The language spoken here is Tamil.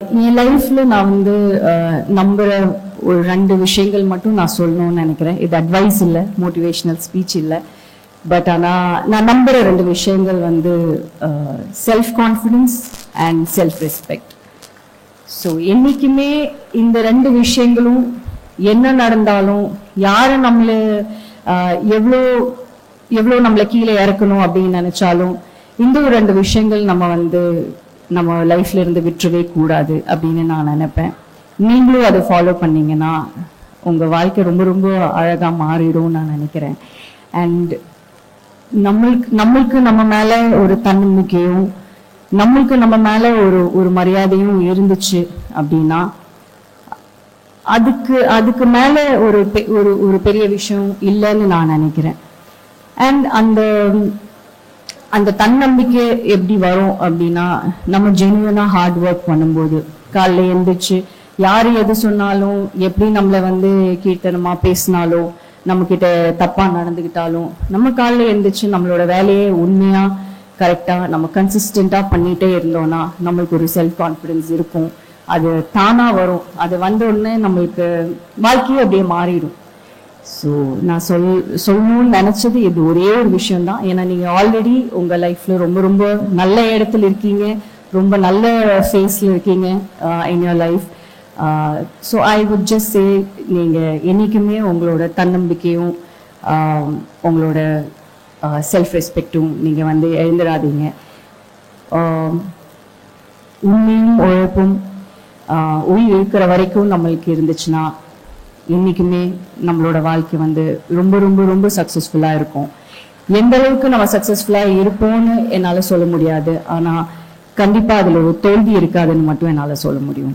என் லைஃப்ல நான் வந்து நம்புற ஒரு 2 விஷயங்கள் மட்டும் நான் சொல்லணும்னு நினைக்கிறேன். இது அட்வைஸ் இல்லை, மோட்டிவேஷனல் ஸ்பீச் இல்லை. பட் நான் நம்புற 2 விஷயங்கள் வந்து self confidence and self respect. So என்னைக்குமே இந்த 2 விஷயங்களும் என்ன நடந்தாலும், யாரை நம்மளை எவ்வளோ எவ்வளோ நம்மளை கீழே இறக்கணும் அப்படின்னு நினைச்சாலும், இந்த ஒரு 2 விஷயங்கள் நம்ம லைஃப்ல இருந்து விட்டுறவே கூடாது அப்படின்னு நான் நினைப்பேன். நீங்களும் அதை ஃபாலோ பண்ணீங்கன்னா உங்க வாழ்க்கை ரொம்ப ரொம்ப அழகா மாறிடும் நான் நினைக்கிறேன். அண்ட் நம்மளுக்கு நம்ம மேல ஒரு தன்னம்பிக்கையும், நம்மளுக்கு நம்ம மேல ஒரு மரியாதையும் இருந்துச்சு அப்படின்னா அதுக்கு மேல ஒரு பெரிய விஷயம் இல்லைன்னு நான் நினைக்கிறேன். அண்ட் அந்த தன்னம்பிக்கை எப்படி வரும் அப்படின்னா, நம்ம ஜெனுவனா ஹார்ட் ஒர்க் பண்ணும்போது, காலைல எழுந்திரிச்சு யாரு எது சொன்னாலும், எப்படி நம்மளை கீழ்த்தனமா பேசினாலும், நம்ம கிட்ட தப்பா நடந்துகிட்டாலும், நம்ம காலைல எழுந்திரிச்சு நம்மளோட வேலையை உண்மையா கரெக்டா நம்ம கன்சிஸ்டண்டா பண்ணிட்டே இருந்தோம்னா நம்மளுக்கு ஒரு செல்ஃப் கான்ஃபிடன்ஸ் இருக்கும். அது தானா வரும். அது வந்த உடனே நம்மளுக்கு வாழ்க்கையே அப்படியே மாறிடும். ஸோ நான் சொல்லணும்னு நினைச்சது இது ஒரே ஒரு விஷயம்தான். ஏன்னா நீங்க ஆல்ரெடி உங்க லைஃப்ல ரொம்ப ரொம்ப நல்ல இடத்துல இருக்கீங்க, ரொம்ப நல்ல ஃபேஸ்ல இருக்கீங்க in your life. So I would just say, நீங்க என்னைக்குமே உங்களோட தன்னம்பிக்கையும் உங்களோட செல்ஃப் ரெஸ்பெக்டும் நீங்க எழுந்துடாதீங்க. உண்மையும் உழைப்பும் உயிர் இருக்கிற வரைக்கும் நம்மளுக்கு இருந்துச்சுன்னா என்னைக்குமே நம்மளோட வாழ்க்கை ரொம்ப ரொம்ப ரொம்ப சக்சஸ்ஃபுல்லா இருக்கும். எந்த அளவுக்கு நம்ம சக்சஸ்ஃபுல்லா இருப்போம்னு என்னால சொல்ல முடியாது, ஆனா கண்டிப்பா அதுல ஒரு தோல்வி இருக்காதுன்னு மட்டும் என்னால சொல்ல முடியும்.